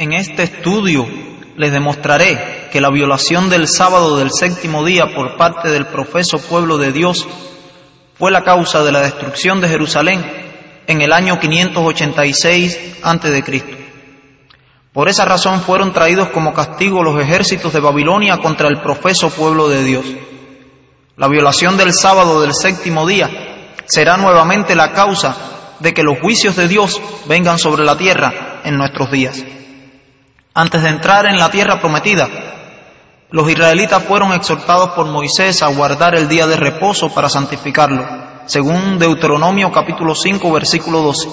En este estudio les demostraré que la violación del sábado del séptimo día por parte del profeso pueblo de Dios fue la causa de la destrucción de Jerusalén en el año 586 a.C. Por esa razón fueron traídos como castigo los ejércitos de Babilonia contra el profeso pueblo de Dios. La violación del sábado del séptimo día será nuevamente la causa de que los juicios de Dios vengan sobre la tierra en nuestros días. Antes de entrar en la tierra prometida, los israelitas fueron exhortados por Moisés a guardar el día de reposo para santificarlo, según Deuteronomio capítulo 5, versículo 12.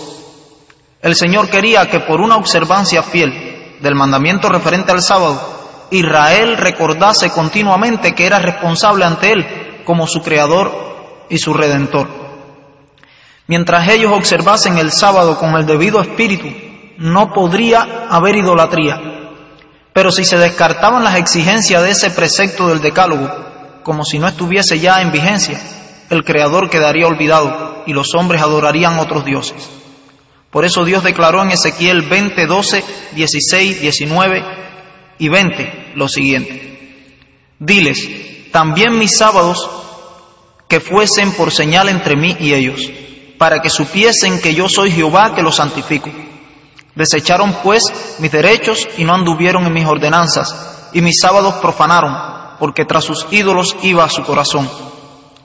El Señor quería que por una observancia fiel del mandamiento referente al sábado, Israel recordase continuamente que era responsable ante Él como su Creador y su Redentor. Mientras ellos observasen el sábado con el debido espíritu, no podría haber idolatría. Pero si se descartaban las exigencias de ese precepto del Decálogo, como si no estuviese ya en vigencia, el Creador quedaría olvidado y los hombres adorarían otros dioses. Por eso Dios declaró en Ezequiel 20, 12, 16, 19 y 20 lo siguiente: diles, también mis sábados que fuesen por señal entre mí y ellos, para que supiesen que yo soy Jehová que los santifico. Desecharon pues mis derechos y no anduvieron en mis ordenanzas, y mis sábados profanaron, porque tras sus ídolos iba su corazón.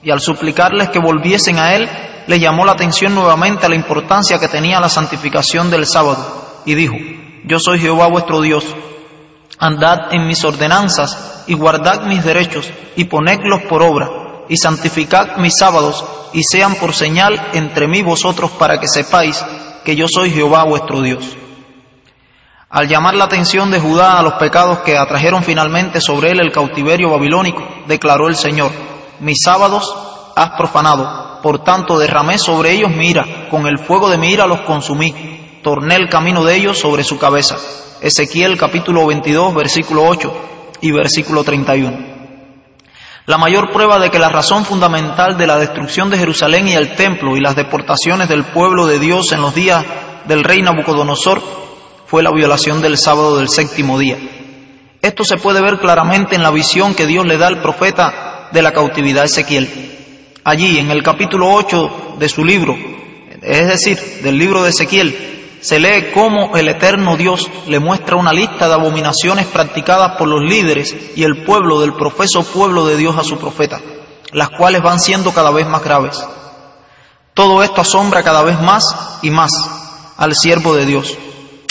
Y al suplicarles que volviesen a Él, les llamó la atención nuevamente a la importancia que tenía la santificación del sábado, y dijo: yo soy Jehová vuestro Dios, andad en mis ordenanzas, y guardad mis derechos, y ponedlos por obra, y santificad mis sábados, y sean por señal entre mí y vosotros, para que sepáis que yo soy Jehová vuestro Dios. Al llamar la atención de Judá a los pecados que atrajeron finalmente sobre él el cautiverio babilónico, declaró el Señor: mis sábados has profanado, por tanto derramé sobre ellos mi ira, con el fuego de mi ira los consumí, torné el camino de ellos sobre su cabeza. Ezequiel capítulo 22, versículo 8 y versículo 31. La mayor prueba de que la razón fundamental de la destrucción de Jerusalén y el templo y las deportaciones del pueblo de Dios en los días del rey Nabucodonosor fue la violación del sábado del séptimo día. Esto se puede ver claramente en la visión que Dios le da al profeta de la cautividad Ezequiel. Allí, en el capítulo 8 de su libro, es decir, del libro de Ezequiel, se lee cómo el eterno Dios le muestra una lista de abominaciones practicadas por los líderes y el pueblo del profeso pueblo de Dios a su profeta, las cuales van siendo cada vez más graves. Todo esto asombra cada vez más y más al siervo de Dios,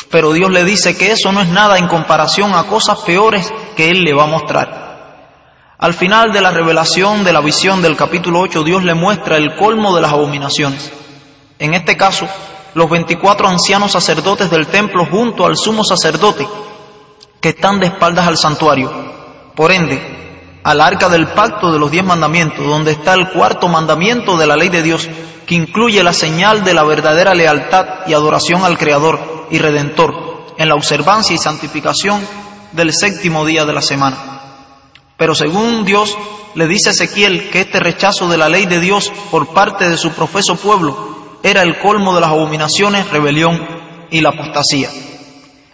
pero Dios le dice que eso no es nada en comparación a cosas peores que Él le va a mostrar. Al final de la revelación de la visión del capítulo 8, Dios le muestra el colmo de las abominaciones. En este caso, los 24 ancianos sacerdotes del templo junto al sumo sacerdote, que están de espaldas al santuario, por ende, al arca del pacto de los 10 mandamientos, donde está el cuarto mandamiento de la ley de Dios, que incluye la señal de la verdadera lealtad y adoración al Creador y Redentor, en la observancia y santificación del séptimo día de la semana. Pero según Dios le dice a Ezequiel que este rechazo de la ley de Dios por parte de su profeso pueblo era el colmo de las abominaciones, rebelión y la apostasía.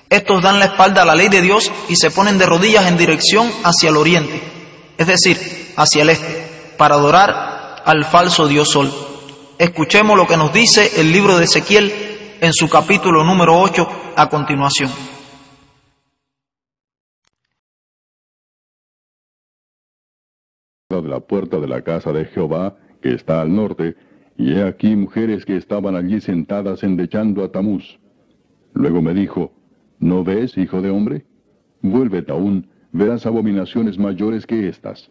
Estos dan la espalda a la ley de Dios y se ponen de rodillas en dirección hacia el oriente, es decir, hacia el este, para adorar al falso Dios Sol. Escuchemos lo que nos dice el libro de Ezequiel en su capítulo número 8 a continuación. De la puerta de la casa de Jehová, que está al norte, y he aquí mujeres que estaban allí sentadas endechando a Tamuz. Luego me dijo: ¿no ves, hijo de hombre? Vuélvete aún, verás abominaciones mayores que estas.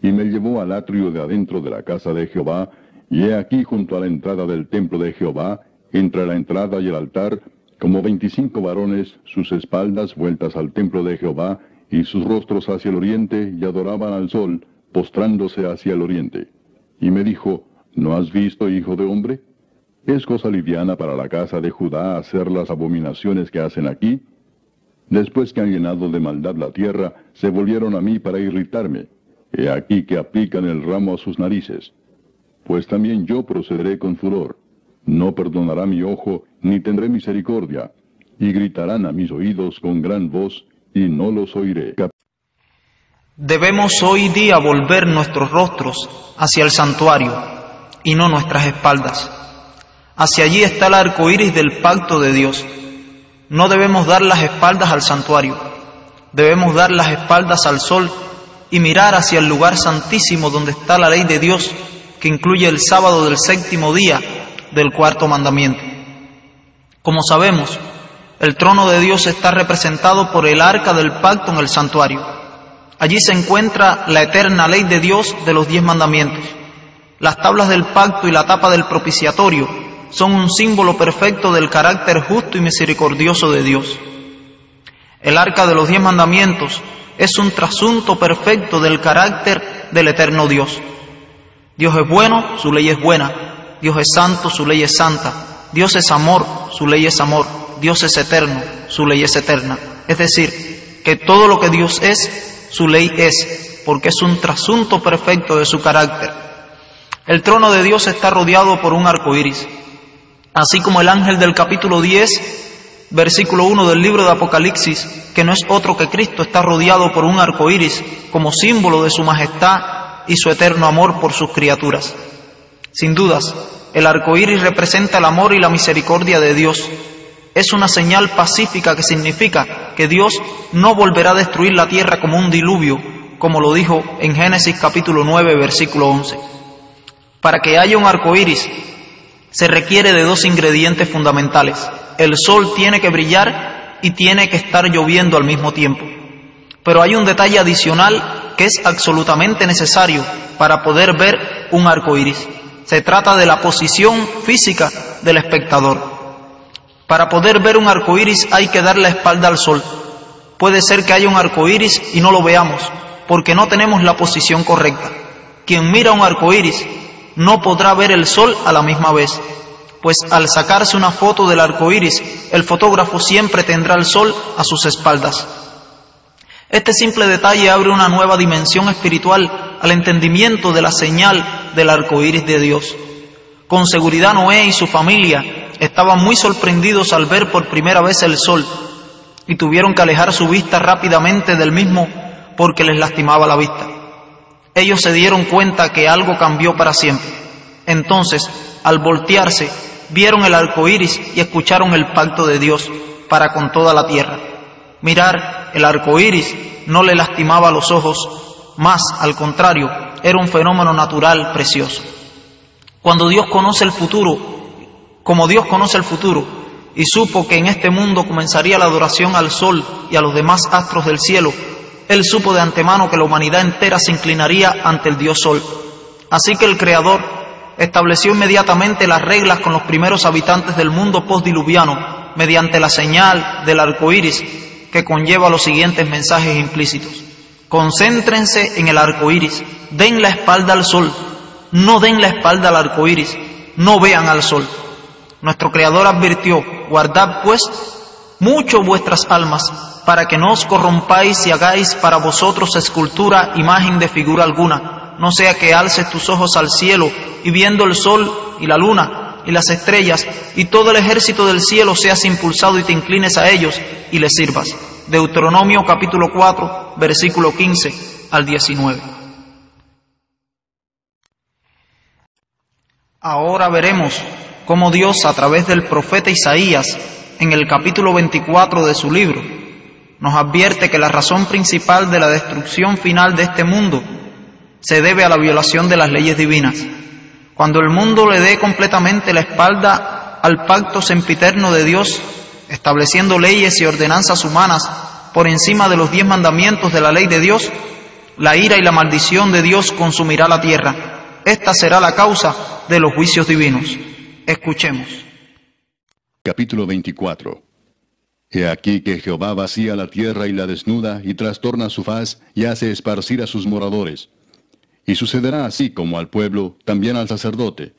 Y me llevó al atrio de adentro de la casa de Jehová, y he aquí junto a la entrada del templo de Jehová, entre la entrada y el altar, como 25 varones, sus espaldas vueltas al templo de Jehová, y sus rostros hacia el oriente, y adoraban al sol, postrándose hacia el oriente. Y me dijo: ¿no has visto, hijo de hombre? ¿Es cosa liviana para la casa de Judá hacer las abominaciones que hacen aquí? Después que han llenado de maldad la tierra, se volvieron a mí para irritarme. He aquí que aplican el ramo a sus narices. Pues también yo procederé con furor. No perdonará mi ojo, ni tendré misericordia. y gritarán a mis oídos con gran voz, y no los oiré. Debemos hoy día volver nuestros rostros hacia el santuario y no nuestras espaldas. Hacia allí está el arco iris del pacto de Dios. No debemos dar las espaldas al santuario, debemos dar las espaldas al sol y mirar hacia el lugar santísimo donde está la ley de Dios, que incluye el sábado del séptimo día del cuarto mandamiento. Como sabemos, el trono de Dios está representado por el arca del pacto en el santuario. Allí se encuentra la eterna ley de Dios de los 10 mandamientos. Las tablas del pacto y la tapa del propiciatorio son un símbolo perfecto del carácter justo y misericordioso de Dios. El arca de los 10 mandamientos es un trasunto perfecto del carácter del eterno Dios. Dios es bueno, su ley es buena. Dios es santo, su ley es santa. Dios es amor, su ley es amor. Dios es eterno, su ley es eterna. Es decir, que todo lo que Dios es, su ley es, porque es un trasunto perfecto de su carácter. El trono de Dios está rodeado por un arco iris, así como el ángel del capítulo 10, versículo 1 del libro de Apocalipsis, que no es otro que Cristo, está rodeado por un arco iris como símbolo de su majestad y su eterno amor por sus criaturas. Sin dudas, el arco iris representa el amor y la misericordia de Dios. Es una señal pacífica que significa que Dios no volverá a destruir la tierra como un diluvio, como lo dijo en Génesis capítulo 9, versículo 11. Para que haya un arco iris, se requiere de 2 ingredientes fundamentales. El sol tiene que brillar y tiene que estar lloviendo al mismo tiempo. Pero hay un detalle adicional que es absolutamente necesario para poder ver un arco iris. Se trata de la posición física del espectador. Para poder ver un arco iris hay que dar la espalda al sol. Puede ser que haya un arco iris y no lo veamos, porque no tenemos la posición correcta. Quien mira un arco iris no podrá ver el sol a la misma vez, pues al sacarse una foto del arco iris, el fotógrafo siempre tendrá el sol a sus espaldas. Este simple detalle abre una nueva dimensión espiritual al entendimiento de la señal del arco iris de Dios. Con seguridad Noé y su familia estaban muy sorprendidos al ver por primera vez el sol y tuvieron que alejar su vista rápidamente del mismo porque les lastimaba la vista. Ellos se dieron cuenta que algo cambió para siempre. Entonces, al voltearse, vieron el arco iris y escucharon el pacto de Dios para con toda la tierra. Mirar el arco iris no le lastimaba los ojos, más al contrario, era un fenómeno natural precioso. Cuando Dios conoce el futuro, como Dios conoce el futuro, y supo que en este mundo comenzaría la adoración al sol y a los demás astros del cielo, Él supo de antemano que la humanidad entera se inclinaría ante el Dios Sol. Así que el Creador estableció inmediatamente las reglas con los primeros habitantes del mundo postdiluviano mediante la señal del arco iris, que conlleva los siguientes mensajes implícitos. Concéntrense en el arco iris, den la espalda al sol, no den la espalda al arco iris, no vean al sol. Nuestro Creador advirtió: guardad pues mucho vuestras almas, para que no os corrompáis y hagáis para vosotros escultura, imagen de figura alguna, no sea que alces tus ojos al cielo y viendo el sol y la luna y las estrellas y todo el ejército del cielo seas impulsado y te inclines a ellos y les sirvas. Deuteronomio capítulo 4, versículo 15 al 19. Ahora veremos cómo Dios, a través del profeta Isaías, en el capítulo 24 de su libro, nos advierte que la razón principal de la destrucción final de este mundo se debe a la violación de las leyes divinas. Cuando el mundo le dé completamente la espalda al pacto sempiterno de Dios, estableciendo leyes y ordenanzas humanas por encima de los 10 mandamientos de la ley de Dios, la ira y la maldición de Dios consumirá la tierra. Esta será la causa de los juicios divinos. Escuchemos. Capítulo 24. He aquí que Jehová vacía la tierra y la desnuda, y trastorna su faz, y hace esparcir a sus moradores. Y sucederá así como al pueblo, también al sacerdote,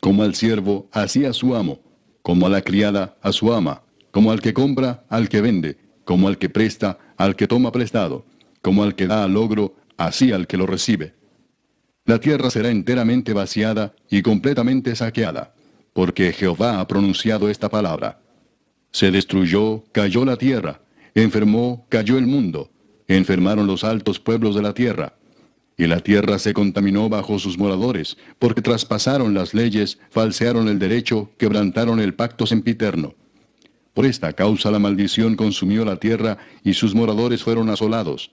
como al siervo, así a su amo, como a la criada, a su ama, como al que compra, al que vende, como al que presta, al que toma prestado, como al que da al logro, así al que lo recibe. La tierra será enteramente vaciada y completamente saqueada, porque Jehová ha pronunciado esta palabra. Se destruyó, cayó la tierra. Enfermó, cayó el mundo. Enfermaron los altos pueblos de la tierra. Y la tierra se contaminó bajo sus moradores, porque traspasaron las leyes, falsearon el derecho, quebrantaron el pacto sempiterno. Por esta causa la maldición consumió la tierra, y sus moradores fueron asolados.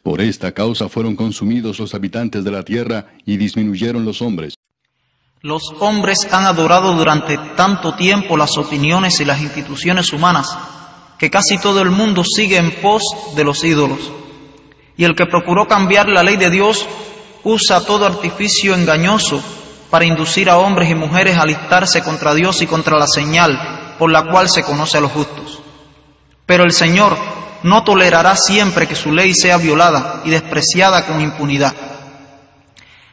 Por esta causa fueron consumidos los habitantes de la tierra, y disminuyeron los hombres. Los hombres han adorado durante tanto tiempo las opiniones y las instituciones humanas, que casi todo el mundo sigue en pos de los ídolos. Y el que procuró cambiar la ley de Dios usa todo artificio engañoso para inducir a hombres y mujeres a alistarse contra Dios y contra la señal por la cual se conoce a los justos. Pero el Señor no tolerará siempre que su ley sea violada y despreciada con impunidad.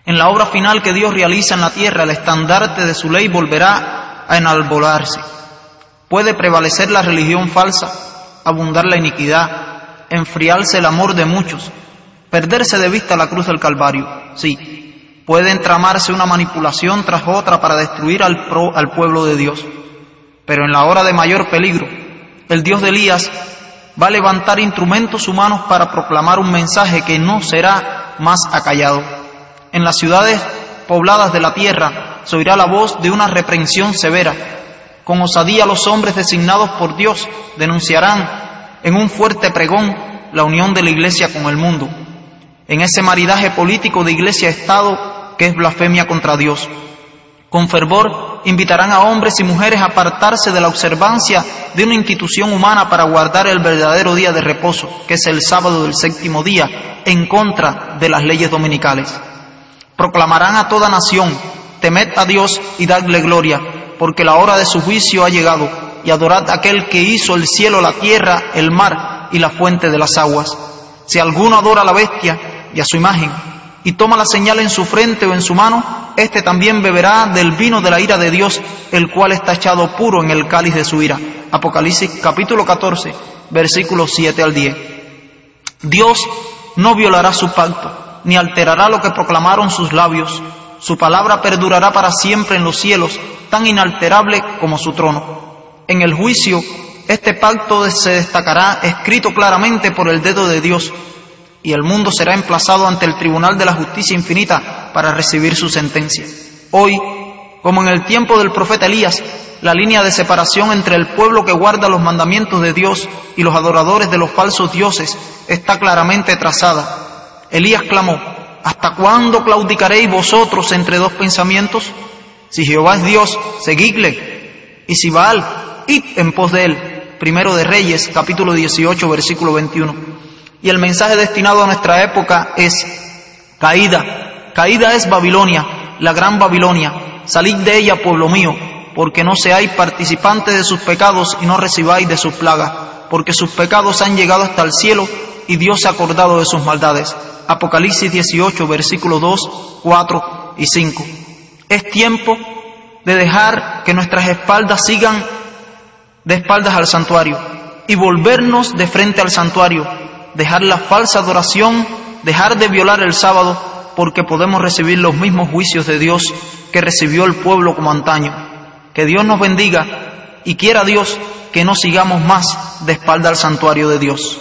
En la obra final que Dios realiza en la tierra, el estandarte de su ley volverá a enarbolarse. Puede prevalecer la religión falsa, abundar la iniquidad, enfriarse el amor de muchos, perderse de vista la cruz del Calvario. Sí, puede entramarse una manipulación tras otra para destruir al pueblo de Dios. Pero en la hora de mayor peligro, el Dios de Elías va a levantar instrumentos humanos para proclamar un mensaje que no será más acallado. En las ciudades pobladas de la tierra se oirá la voz de una reprensión severa. Con osadía los hombres designados por Dios denunciarán en un fuerte pregón la unión de la Iglesia con el mundo, en ese maridaje político de Iglesia-Estado que es blasfemia contra Dios. Con fervor invitarán a hombres y mujeres a apartarse de la observancia de una institución humana para guardar el verdadero día de reposo, que es el sábado del séptimo día, en contra de las leyes dominicales. Proclamarán a toda nación: temed a Dios y dadle gloria, porque la hora de su juicio ha llegado, y adorad a aquel que hizo el cielo, la tierra, el mar y la fuente de las aguas. Si alguno adora a la bestia y a su imagen, y toma la señal en su frente o en su mano, éste también beberá del vino de la ira de Dios, el cual está echado puro en el cáliz de su ira. Apocalipsis capítulo 14, versículos 7 al 10. Dios no violará su pacto, ni alterará lo que proclamaron sus labios. Su palabra perdurará para siempre en los cielos, tan inalterable como su trono. En el juicio, este pacto se destacará escrito claramente por el dedo de Dios, y el mundo será emplazado ante el tribunal de la justicia infinita para recibir su sentencia. Hoy, como en el tiempo del profeta Elías, la línea de separación entre el pueblo que guarda los mandamientos de Dios y los adoradores de los falsos dioses está claramente trazada. Elías clamó: ¿hasta cuándo claudicaréis vosotros entre dos pensamientos? Si Jehová es Dios, seguidle, y si Baal, id en pos de él. Primero de Reyes, capítulo 18, versículo 21. Y el mensaje destinado a nuestra época es: caída, caída es Babilonia, la gran Babilonia. Salid de ella, pueblo mío, porque no seáis participantes de sus pecados y no recibáis de sus plagas, porque sus pecados han llegado hasta el cielo y Dios se ha acordado de sus maldades. Apocalipsis 18, versículos 2, 4 y 5. Es tiempo de dejar que nuestras espaldas sigan de espaldas al santuario y volvernos de frente al santuario, dejar la falsa adoración, dejar de violar el sábado, porque podemos recibir los mismos juicios de Dios que recibió el pueblo como antaño. Que Dios nos bendiga y quiera Dios que no sigamos más de espalda al santuario de Dios.